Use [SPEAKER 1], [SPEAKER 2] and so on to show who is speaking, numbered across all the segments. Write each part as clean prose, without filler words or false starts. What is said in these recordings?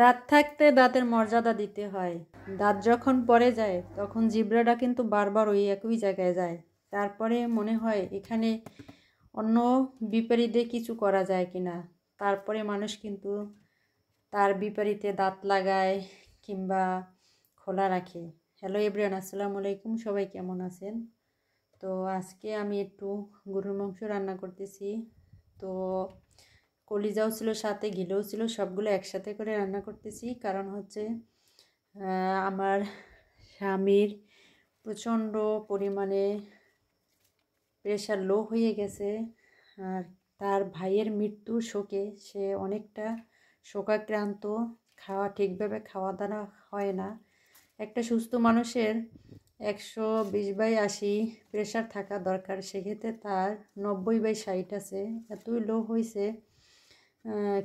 [SPEAKER 1] দাঁত থাকতে দাঁতের মর্যাদা দিতে হয়। দাঁত যখন পড়ে যায় তখন জিহ্বাটা কিন্তু বারবার ওই একই জায়গায় যায়। তারপরে মনে হয় এখানে অন্য বিপরীতে কিছু করা যায় কিনা। তারপরে মানুষ কিন্তু তার বিপরীতে দাঁত লাগায় কিংবা খোলা রাখে। হ্যালো এভরিওয়ান, আসসালামু আলাইকুম। সবাই কেমন আছেন? তো আজকে আমি একটু গরুর মাংস রান্না করতেছি। তো কলিজাও ছিল, সাথে ঘিলেও ছিল, সবগুলো একসাথে করে রান্না করতেছি। কারণ হচ্ছে আমার স্বামীর প্রচণ্ড পরিমাণে প্রেশার লো হয়ে গেছে। আর তার ভাইয়ের মৃত্যুর শোকে সে অনেকটা শোকাক্রান্ত। ঠিকভাবে খাওয়া দাওয়া হয় না। একটা সুস্থ মানুষের 120/80 প্রেশার থাকা দরকার, সেক্ষেত্রে তার 90/60 আছে। এতই লো হয়েছে,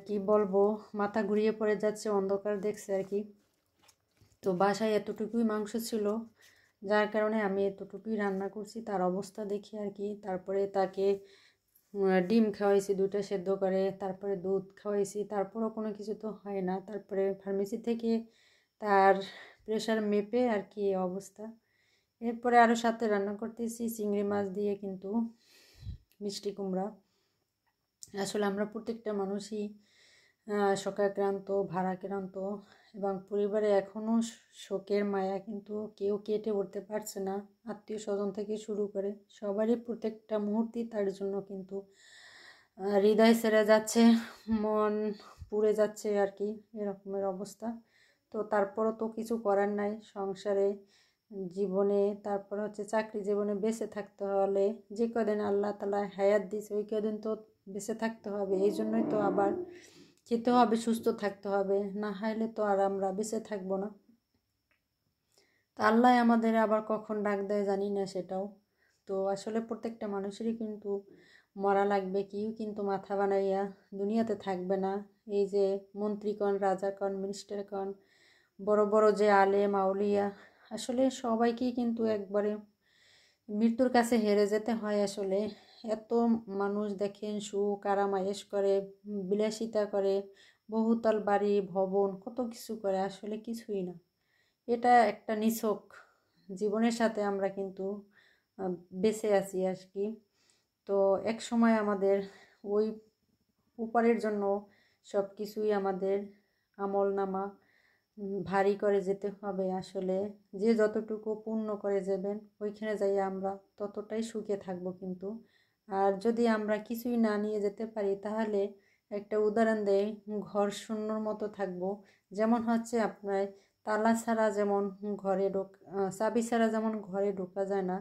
[SPEAKER 1] কি বলবো, মাথা ঘুরিয়ে পড়ে যাচ্ছে, অন্ধকার দেখছে আর কি। তো বাসায় এতটুকুই মাংস ছিল, যার কারণে আমি এতটুকুই রান্না করছি তার অবস্থা দেখি আর কি। তারপরে তাকে ডিম খাওয়াইছি 2টা সেদ্ধ করে, তারপরে দুধ খাওয়াইছি, তারপরও কোনো কিছু তো হয় না। তারপরে ফার্মেসি থেকে তার প্রেশার মেপে আর কি অবস্থা। এরপরে আরও সাথে রান্না করতেছি চিংড়ি মাছ দিয়ে, কিন্তু মিষ্টি কুমড়া। আসলে আমরা প্রত্যেকটা মানুষই শোকাক্রান্ত, ভারাক্রান্ত, এবং পরিবারে এখনও শোকের মায়া কিন্তু কেউ কেটে উঠতে পারছে না। আত্মীয় স্বজন থেকে শুরু করে সবারই প্রত্যেকটা মুহূর্তেই তার জন্য কিন্তু হৃদয় ছেড়ে যাচ্ছে, মন পুড়ে যাচ্ছে আর কি, এরকমের অবস্থা। তো তারপরও তো কিছু করার নাই সংসারে, জীবনে, তারপর হচ্ছে চাকরি জীবনে বেঁচে থাকতে হলে যে কদিন আল্লাহ তাআলা হায়াত দিয়েছে ওই কদিন তো বেঁচে থাকতে হবে। এই জন্যই তো আবার খেতে হবে, সুস্থ থাকতে হবে, না হলে তো আর আমরা বেঁচে থাকবো না। তা আল্লাহ আমাদের আবার কখন ডাক দেয় জানি না সেটাও। তো আসলে প্রত্যেকটা মানুষেরই কিন্তু মরা লাগবে, কেউ কিন্তু মাথা বানাইয়া দুনিয়াতে থাকবে না। এই যে মন্ত্রীগণ, রাজাগণ, মিনিস্টারগণ, বড় বড় যে আলেম আউলিয়া, আসলে সবাইকেই কিন্তু একবারে মৃত্যুর কাছে হেরে যেতে হয়। আসলে এত মানুষ দেখেন সুখ আরামায়েশ করে, বিলাসিতা করে, বহুতল বাড়ি ভবন কত কিছু করে, আসলে কিছুই না। এটা একটা নিছক জীবনের সাথে আমরা কিন্তু বেঁচে আছি আর কি। তো এক সময় আমাদের ওই উপরের জন্য সব কিছুই আমাদের আমল নামা ভারী করে যেতে হবে। আসলে যে যতটুকু পূর্ণ করে যাবেন ওইখানে যাই আমরা ততটাই সুখে থাকবো কিন্তু। আর যদি আমরা কিছুই না নিয়ে যেতে পারি তাহলে একটা উদাহরণ দেয়, ঘর শূন্যর মতো থাকবো। যেমন হচ্ছে আপনার তালা ছাড়া যেমন চাবি ছাড়া যেমন ঘরে ঢোকা যায় না,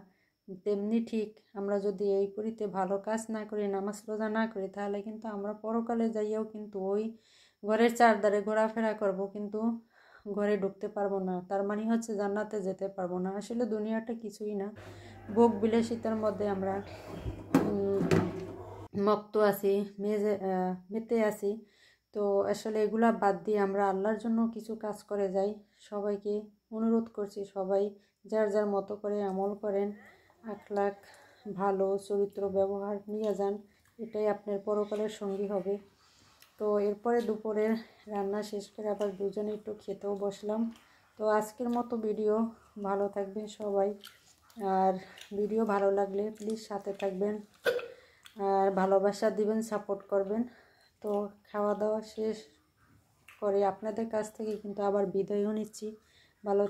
[SPEAKER 1] তেমনি ঠিক আমরা যদি এই পরিতে ভালো কাজ না করি, নামাজ রোজা না করি, তাহলে কিন্তু আমরা পরকালে যাইয়াও কিন্তু ওই ঘরের চারধারে ঘোরাফেরা করব, কিন্তু ঘরে ঢুকতে পারবো না। তার মানে হচ্ছে জান্নাতে যেতে পারবো না। আসলে দুনিয়াটা কিছুই না, ভোগ বিলাসিতার মধ্যে আমরা মত্ত আছি, মেতে আছি। তো আসলে এগুলা বাদ দিয়ে আমরা আল্লাহর জন্য কিছু কাজ করে যাই। সবাইকে অনুরোধ করছি, সবাই যার যার মতো করে আমল করেন, আখলাক ভালো চরিত্র ব্যবহার নিয়ে যান, এটাই আপনার পরকালের সঙ্গী হবে। তো এরপরে দুপুরের রান্না শেষ করে আবার দুজনে একটু খেতেও বসলাম। তো আজকের মতো ভিডিও, ভালো থাকবেন সবাই। আর ভিডিও ভালো লাগলে প্লিজ সাথে থাকবেন আর ভালোবাসা দিবেন, সাপোর্ট করবেন। তো খাওয়া দাওয়া শেষ করে আপনাদের কাছ থেকে কিন্তু আবার বিদায়ও নিচ্ছি। ভালো